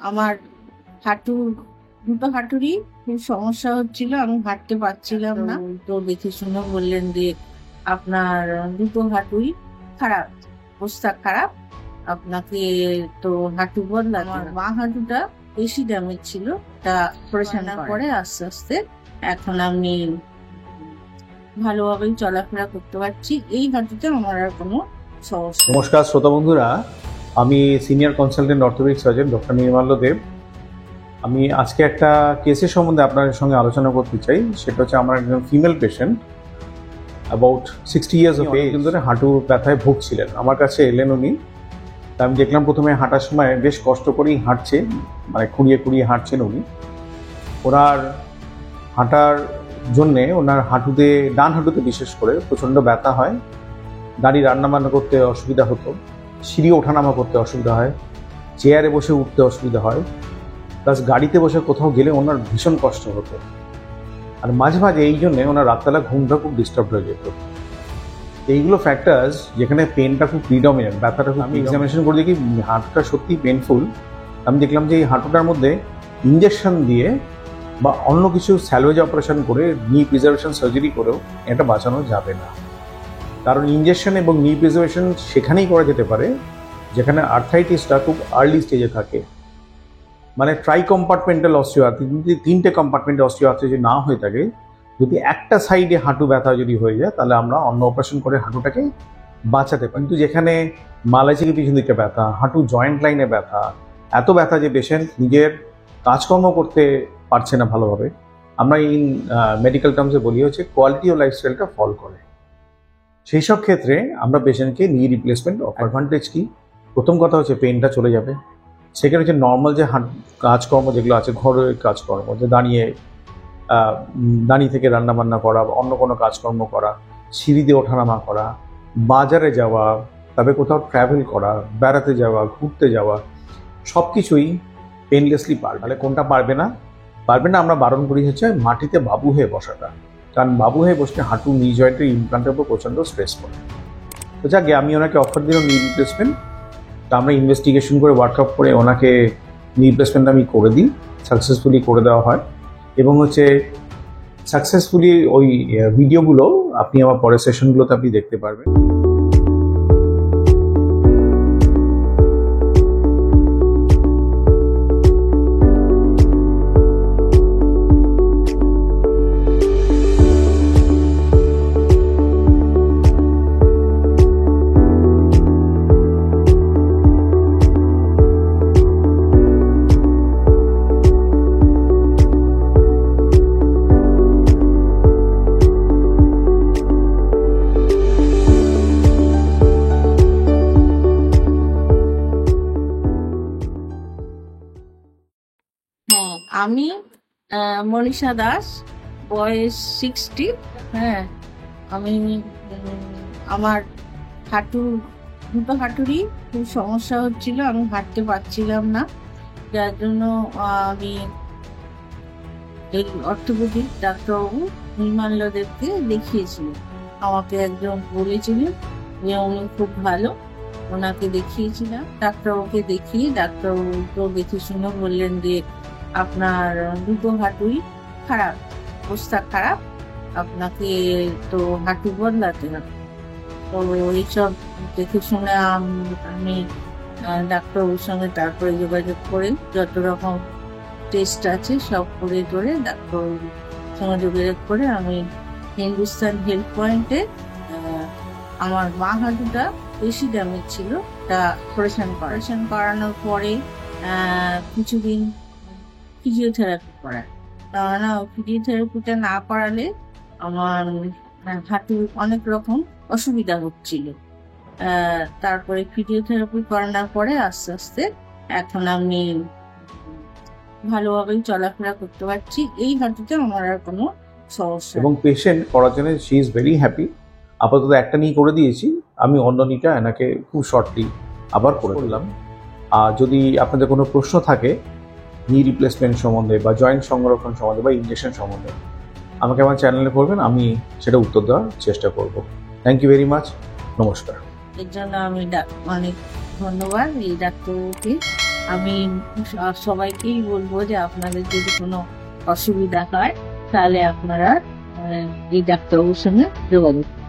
আমার দুটো হাঁটুরই খুব সমস্যা হচ্ছিল, আমি হাঁটতে পারছিলাম না। তো দেখে শুনে বললেন যে আপনার দুটো হাঁটুই খারাপ, অবস্থা খারাপ, আপনাকে তো হাঁটু বদলাতে। আমার বাঁ হাঁটুটা বেশি ড্যামেজ ছিল, তা অপারেশন করে আস্তে আস্তে এখন আমি ভালোভাবেই চলাফেরা করতে পারছি। এই হাঁটুতে আমার আর কোনো সমস্যা। নমস্কার শ্রোতা বন্ধুরা, আমি senior consultant orthopaedic surgeon doctor Nirmalya Deb. আমি আজকে একটা কেসের সম্বন্ধে আপনাদের সঙ্গে আলোচনা করতে চাই। সেটা হচ্ছে আমার একজন female patient, about 60 years of age, ধরে হাঁটু ব্যথায় ভুগছিলেন। আমার কাছে এলেন উনি। তা আমি দেখলাম প্রথমে হাঁটার সময় বেশ কষ্ট করেই হাঁটছে, মানে খুঁড়িয়ে খুঁড়িয়ে হাঁটছেন উনি। ওনার হাঁটার জন্যে ওনার হাঁটুতে, ডান হাঁটুতে বিশেষ করে প্রচণ্ড ব্যথা হয়, দাঁড়িয়ে রান্নাবান্না করতে অসুবিধা হতো, সিঁড়ি ওঠানামা করতে অসুবিধা হয়, চেয়ারে বসে উঠতে অসুবিধা হয়, প্লাস গাড়িতে বসে কোথাও গেলে ওনার ভীষণ কষ্ট হতো। আর মাঝে মাঝে এই জন্যে ওনার রাতবেলা ঘুমটা খুব ডিস্টার্ব হয়ে যেত। এইগুলো ফ্যাক্টার্স যেখানে পেনটা খুব প্রিডমিনেন্ট, ব্যথাটা খুব। আমি এক্সামিনেশন করে দেখি হাঁটুটা সত্যি পেনফুল। আমি দেখলাম যে এই হাঁটুটার মধ্যে ইঞ্জেকশন দিয়ে বা অন্য কিছু স্যালভেজ অপারেশন করে, নি প্রিজার্ভেশন সার্জারি করেও এটা বাঁচানো যাবে না। কারণ ইঞ্জেকশন এবং নি প্রিজার্ভেশন সেখানেই করা যেতে পারে যেখানে আর্থাইটিসটা খুব আর্লি স্টেজে থাকে। মানে ট্রাই কম্পার্টমেন্টাল অস্টিওআর্থ্রাইটিস, যদি 3টে কম্পার্টমেন্টে অস্টিওআর্থ্রাইটিস যদি না হয়ে থাকে, যদি একটা সাইডে হাঁটু ব্যথা যদি হয়ে যায়, তাহলে আমরা অন্য অপারেশন করে হাঁটুটাকে বাঁচাতে পারি। কিন্তু যেখানে মালাচিকে পিছন দিকে ব্যথা, হাঁটু জয়েন্ট লাইনে ব্যথা, এত ব্যথা যে পেশেন্ট নিজের কাজকর্ম করতে পারছে না ভালোভাবে, আমরা এই মেডিকেল টার্মসে বলি হচ্ছে কোয়ালিটি অফ লাইফস্টাইলটা ফল করে। সেই সব ক্ষেত্রে আমরা পেশেন্টকে নি রিপ্লেসমেন্ট অ্যাডভান্টেজ কি? প্রথম কথা হচ্ছে পেনটা চলে যাবে। সেখানে হচ্ছে নর্মাল যে কাজকর্ম যেগুলো আছে, ঘরের কাজকর্ম, যে দাঁড়িয়ে থেকে রান্নাবান্না করা বা অন্য কোনো কাজকর্ম করা, সিঁড়িতে ওঠানামা করা, বাজারে যাওয়া, তবে কোথাও ট্রাভেল করা, বেড়াতে যাওয়া, ঘুরতে যাওয়া, সব কিছুই পেনলেসলি পারবে। তাহলে কোনটা পারবে না? আমরা বারণ করি হচ্ছে মাটিতে বাবু হয়ে বসাটা। কারণ বাবু হয়ে বসলে হাঁটু নি জয়েন্টের ইমপ্লান্টের উপর প্রচণ্ড স্ট্রেস পড়ে। তো যাকে আমি ওনাকে অফার দিলাম নি রিপ্লেসমেন্ট। তা আমরা ইনভেস্টিগেশন করে, ওয়ার্কআপ করে ওনাকে নি রিপ্লেসমেন্ট আমি করে দিই, সাকসেসফুলি করে দেওয়া হয়। এবং হচ্ছে সাকসেসফুলি ওই ভিডিওগুলো আপনি আমার পরের সেশনগুলোতে আপনি দেখতে পারবেন। আমি মনীষা দাস, বয়স 60। হ্যাঁ, আমি আমার দুটো হাঁটুরই খুব সমস্যা হচ্ছিল, আমি হাঁটতে পারছিলাম না। যার জন্য আমি এই অর্থোপেডিক ডাক্তারবাবু নির্মাল্য দেবকে দেখিয়েছিলাম। আমাকে একজন বলেছিলেন যে উনি খুব ভালো, ওনাকে দেখিয়েছিলাম। ডাক্তারবাবুকে দেখিয়ে ডাক্তারবাবু তো দেখে শুনে বললেন যে আপনার দুটো হাঁটুই খারাপ, অবস্থা খারাপ, আপনাকে তো হাঁটু বদলাতে হবে। তো এইসব দেখে শুনে আমি ডাক্তারবাবুর সঙ্গে তারপরে যোগাযোগ করে যত রকম টেস্ট আছে সব করে টোরে ডাক্তারবাবুর সঙ্গে যোগাযোগ করে আমি হিন্দুস্তান হেলথ পয়েন্টে, আমার বাঁ হাঁটুটা বেশি ড্যামেজ ছিল, তা অপারেশন করানোর পরে কিছুদিন ফিজিওথেরাপি করায়। না, ফিজিওথেরাপিটা না করালে আমার হাঁটুর অনেক রকম অসুবিধা হচ্ছিল। তারপরে ফিজিওথেরাপি করানোর পরে আস্তে আস্তে এখন আমি ভালোভাবেই চলাফেরা করতে পারছি। এই হাঁটুতে আমার আর কোনো সমস্যা। এবং পেশেন্ট করার জন্য শি ইজ ভেরি হ্যাপি। আপাতত একটা নিয়ে করে দিয়েছি, আমি অন্য নিটা এনাকে খুব শর্টলি আবার করে দিলাম। আর যদি আপনাদের কোনো প্রশ্ন থাকে নি রিপ্লেসমেন্ট সম্বন্ধে বা জয়েন্ট সংরক্ষণ সম্বন্ধে বা ইনজেকশন সম্বন্ধে আমাকে আমার চ্যানেলে করবেন, আমি সেটা উত্তর দেওয়ার চেষ্টা করব। Thank you very much. নমস্কার। এর জন্য আমি অনেক ধন্যবাদ এই ডাক্তারকে। আমি সবাইকেই বলবো যে আপনাদের যদি কোনো অসুবিধা হয় তাহলে আপনারা এই ডাক্তারবাবুর সঙ্গে যোগাযোগ করুন।